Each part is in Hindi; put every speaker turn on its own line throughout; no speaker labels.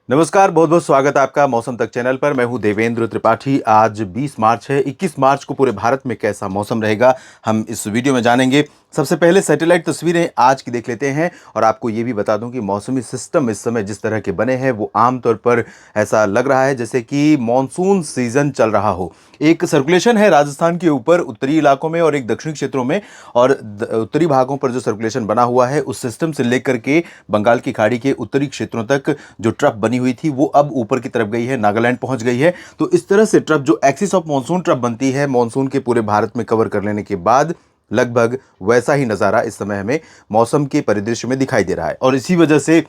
नमस्कार, बहुत बहुत स्वागत है आपका मौसम तक चैनल पर। मैं हूं देवेंद्र त्रिपाठी। आज 20 मार्च है। 21 मार्च को पूरे भारत में कैसा मौसम रहेगा, हम इस वीडियो में जानेंगे। सबसे पहले सैटेलाइट तस्वीरें आज की देख लेते हैं और आपको ये भी बता दूं कि मौसमी सिस्टम इस समय जिस तरह के बने हैं वो आमतौर पर ऐसा लग रहा है जैसे कि मानसून सीजन चल रहा हो। एक सर्कुलेशन है राजस्थान के ऊपर उत्तरी इलाकों में और एक दक्षिणी क्षेत्रों में, और उत्तरी भागों पर जो सर्कुलेशन बना हुआ है उस सिस्टम से लेकर के बंगाल की खाड़ी के उत्तरी क्षेत्रों तक जो ट्रफ बनी हुई थी वो अब ऊपर की तरफ गई है, नागालैंड पहुंच गई है। तो इस तरह से ट्रफ जो एक्सिस ऑफ मॉनसून ट्रफ बनती है, मॉनसून के पूरे भारत में कवर कर लेने के बाद लगभग वैसा ही नज़ारा इस समय हमें मौसम के परिदृश्य में दिखाई दे रहा है। और इसी वजह से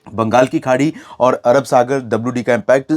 बंगाल की खाड़ी और अरब सागर WD का इम्पैक्ट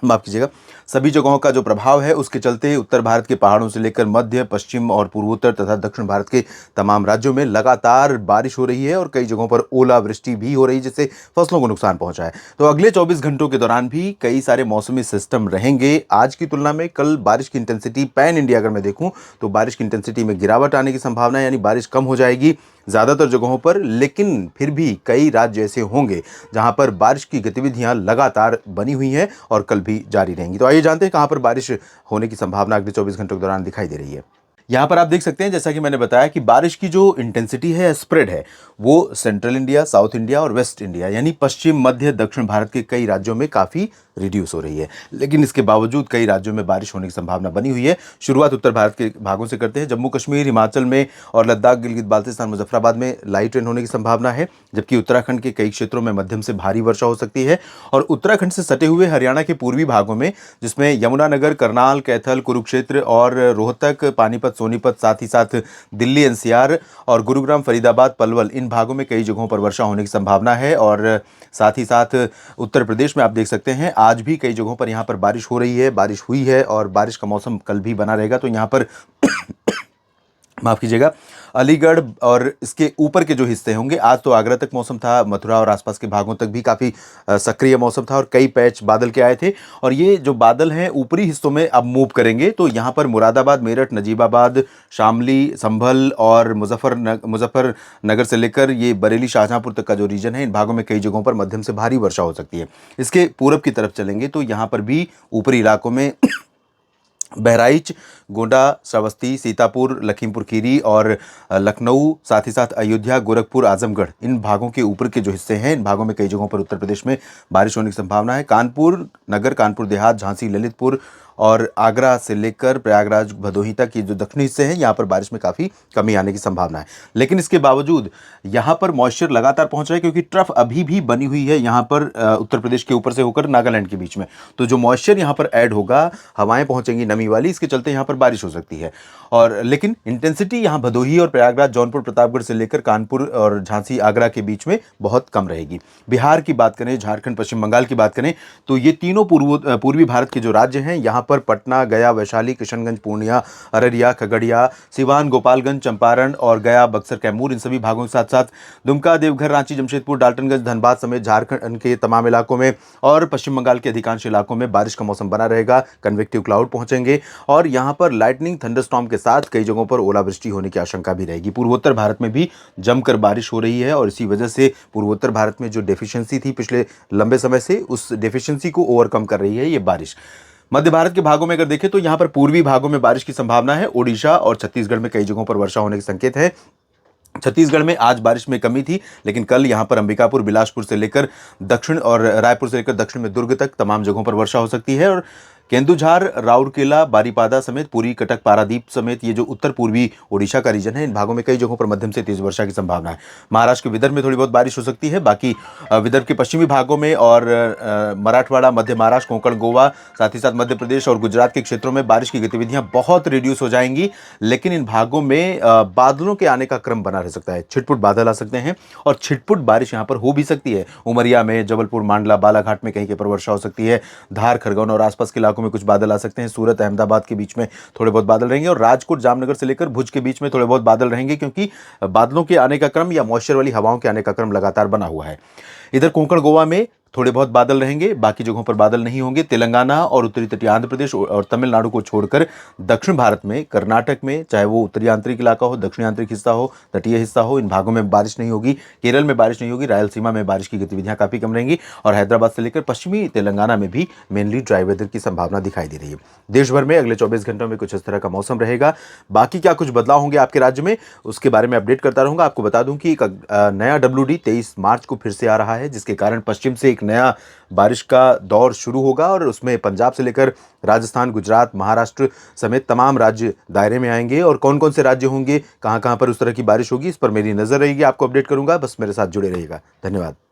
माफ कीजिएगा, सभी जगहों का जो प्रभाव है उसके चलते उत्तर भारत के पहाड़ों से लेकर मध्य, पश्चिम और पूर्वोत्तर तथा दक्षिण भारत के तमाम राज्यों में लगातार बारिश हो रही है और कई जगहों पर ओलावृष्टि भी हो रही है, जिससे फसलों को नुकसान पहुंचा है। तो अगले 24 घंटों के दौरान भी कई सारे मौसमी सिस्टम रहेंगे। आज की तुलना में कल बारिश की इंटेंसिटी पैन इंडिया अगर मैं देखूं तो बारिश की इंटेंसिटी में गिरावट आने की संभावना है, यानी बारिश कम हो जाएगी ज़्यादातर जगहों पर। लेकिन फिर भी कई राज्य ऐसे होंगे जहां पर बारिश की गतिविधियां लगातार बनी हुई हैं और कल भी जारी रहेंगी। तो आइए जानते हैं कहां पर बारिश होने की संभावना अगले 24 घंटों के दौरान दिखाई दे रही है। यहाँ पर आप देख सकते हैं, जैसा कि मैंने बताया, कि बारिश की जो इंटेंसिटी है, स्प्रेड है, वो सेंट्रल इंडिया, साउथ इंडिया और वेस्ट इंडिया यानी पश्चिम, मध्य, दक्षिण भारत के कई राज्यों में काफ़ी रिड्यूस हो रही है। लेकिन इसके बावजूद कई राज्यों में बारिश होने की संभावना बनी हुई है। शुरुआत उत्तर भारत के भागों से करते हैं। जम्मू कश्मीर, हिमाचल में और लद्दाख, गिलगित बाल्टिस्तान, मुजफ्फराबाद में लाइट रेन होने की संभावना है, जबकि उत्तराखंड के कई क्षेत्रों में मध्यम से भारी वर्षा हो सकती है। और उत्तराखंड से सटे हुए हरियाणा के पूर्वी भागों में, जिसमें यमुनानगर, करनाल, कैथल, कुरुक्षेत्र और रोहतक, पानीपत, सोनीपत, साथ ही साथ दिल्ली NCR और गुरुग्राम, फरीदाबाद, पलवल, इन भागों में कई जगहों पर वर्षा होने की संभावना है। और साथ ही साथ उत्तर प्रदेश में आप देख सकते हैं आज भी कई जगहों पर यहाँ पर बारिश हो रही है, बारिश हुई है और बारिश का मौसम कल भी बना रहेगा। तो यहाँ पर माफ कीजिएगा, अलीगढ़ और इसके ऊपर के जो हिस्से होंगे, आज तो आगरा तक मौसम था, मथुरा और आसपास के भागों तक भी काफ़ी सक्रिय मौसम था और कई पैच बादल के आए थे। और ये जो बादल हैं ऊपरी हिस्सों में अब मूव करेंगे, तो यहाँ पर मुरादाबाद, मेरठ, नजीबाबाद, शामली, संभल और मुजफ्फरनगर से लेकर ये बरेली, शाहजहांपुर तक का जो रीजन है, इन भागों में कई जगहों पर मध्यम से भारी वर्षा हो सकती है। इसके पूरब की तरफ चलेंगे तो यहाँ पर भी ऊपरी इलाकों में बहराइच, गोंडा, श्रावस्ती, सीतापुर, लखीमपुर खीरी और लखनऊ, साथ ही साथ अयोध्या, गोरखपुर, आजमगढ़, इन भागों के ऊपर के जो हिस्से हैं, इन भागों में कई जगहों पर उत्तर प्रदेश में बारिश होने की संभावना है। कानपुर नगर, कानपुर देहात, झांसी, ललितपुर और आगरा से लेकर प्रयागराज, भदोही तक ये जो दक्षिणी हिस्से हैं, यहाँ पर बारिश में काफ़ी कमी आने की संभावना है। लेकिन इसके बावजूद यहाँ पर मॉइस्चर लगातार पहुँच रहा है, क्योंकि ट्रफ अभी भी बनी हुई है यहाँ पर उत्तर प्रदेश के ऊपर से होकर नागालैंड के बीच में। तो जो मॉइस्चर यहाँ पर ऐड होगा, हवाएं पहुँचेंगी नमी वाली, इसके चलते यहाँ पर बारिश हो सकती है। और लेकिन इंटेंसिटी यहाँ भदोही और प्रयागराज, जौनपुर, प्रतापगढ़ से लेकर कानपुर और झांसी, आगरा के बीच में बहुत कम रहेगी। बिहार की बात करें, झारखंड, पश्चिम बंगाल की बात करें, तो ये तीनों पूर्वी भारत के जो राज्य हैं, यहाँ पर पटना, गया, वैशाली, किशनगंज, पूर्णिया, अररिया, खगड़िया, सिवान, गोपालगंज, चंपारण और गया, बक्सर, कैमूर, इन सभी भागों के साथ साथ दुमका, देवघर, रांची, जमशेदपुर, डाल्टनगंज, धनबाद समेत झारखंड के तमाम इलाकों में और पश्चिम बंगाल के अधिकांश इलाकों में बारिश का मौसम बना रहेगा। कन्वेक्टिव क्लाउड पहुंचेंगे और यहाँ पर लाइटनिंग, थंडरस्टॉर्म के साथ कई जगहों पर ओलावृष्टि होने की आशंका भी रहेगी। पूर्वोत्तर भारत में भी जमकर बारिश हो रही है और इसी वजह से पूर्वोत्तर भारत में जो डेफिशिएंसी थी पिछले लंबे समय से, उस डेफिशिएंसी को ओवरकम कर रही है ये बारिश। मध्य भारत के भागों में अगर देखें तो यहाँ पर पूर्वी भागों में बारिश की संभावना है। ओडिशा और छत्तीसगढ़ में कई जगहों पर वर्षा होने के संकेत है। छत्तीसगढ़ में आज बारिश में कमी थी, लेकिन कल यहाँ पर अंबिकापुर, बिलासपुर से लेकर दक्षिण और रायपुर से लेकर दक्षिण में दुर्ग तक तमाम जगहों पर वर्षा हो सकती है। और केंदुझार, राउरकेला, बारीपादा समेत पुरी, कटक, पारादीप समेत ये जो उत्तर पूर्वी ओडिशा का रीजन है, इन भागों में कई जगहों पर मध्यम से तेज वर्षा की संभावना है। महाराष्ट्र के विदर्भ में थोड़ी बहुत बारिश हो सकती है। बाकी विदर्भ के पश्चिमी भागों में और मराठवाड़ा, मध्य महाराष्ट्र, कोंकण, गोवा, साथ ही साथ मध्य प्रदेश और गुजरात के क्षेत्रों में बारिश की गतिविधियां बहुत रिड्यूस हो जाएंगी। लेकिन इन भागों में बादलों के आने का क्रम बना रह सकता है। छिटपुट बादल आ सकते हैं और छिटपुट बारिश यहाँ पर हो भी सकती है। उमरिया में, जबलपुर, मांडला, बालाघाट में कहीं कहीं पर वर्षा हो सकती है। धार, खरगोन और आसपास के इलाकों में कुछ बादल आ सकते हैं। सूरत, अहमदाबाद के बीच में थोड़े बहुत बादल रहेंगे और राजकोट, जामनगर से लेकर भुज के बीच में थोड़े बहुत बादल रहेंगे, क्योंकि बादलों के आने का क्रम या मॉइस्चर वाली हवाओं के आने का क्रम लगातार बना हुआ है। इधर कोंकण, गोवा में थोड़े बहुत बादल रहेंगे, बाकी जगहों पर बादल नहीं होंगे। तेलंगाना और उत्तरी तटीय आंध्र प्रदेश और तमिलनाडु को छोड़कर दक्षिण भारत में, कर्नाटक में, चाहे वो उत्तरी आंतरिक इलाका हो, दक्षिणी आंतरिक हिस्सा हो, तटीय हिस्सा हो, इन भागों में बारिश नहीं होगी। केरल में बारिश नहीं होगी, रायलसीमा में बारिश की गतिविधियां काफी कम रहेंगी और हैदराबाद से लेकर पश्चिमी तेलंगाना में भी मेनली ड्राई वेदर की संभावना दिखाई दे रही है। देश भर में अगले 24 घंटों में कुछ इस तरह का मौसम रहेगा। बाकी क्या कुछ बदलाव होंगे आपके राज्य में, उसके बारे में अपडेट करता रहूंगा। आपको बता दूं कि एक नया WD 23 मार्च को फिर से आ रहा है, जिसके कारण पश्चिम से एक नया बारिश का दौर शुरू होगा और उसमें पंजाब से लेकर राजस्थान, गुजरात, महाराष्ट्र समेत तमाम राज्य दायरे में आएंगे। और कौन कौन से राज्य होंगे, कहां कहां पर उस तरह की बारिश होगी, इस पर मेरी नजर रहेगी, आपको अपडेट करूंगा। बस मेरे साथ जुड़े रहिएगा। धन्यवाद।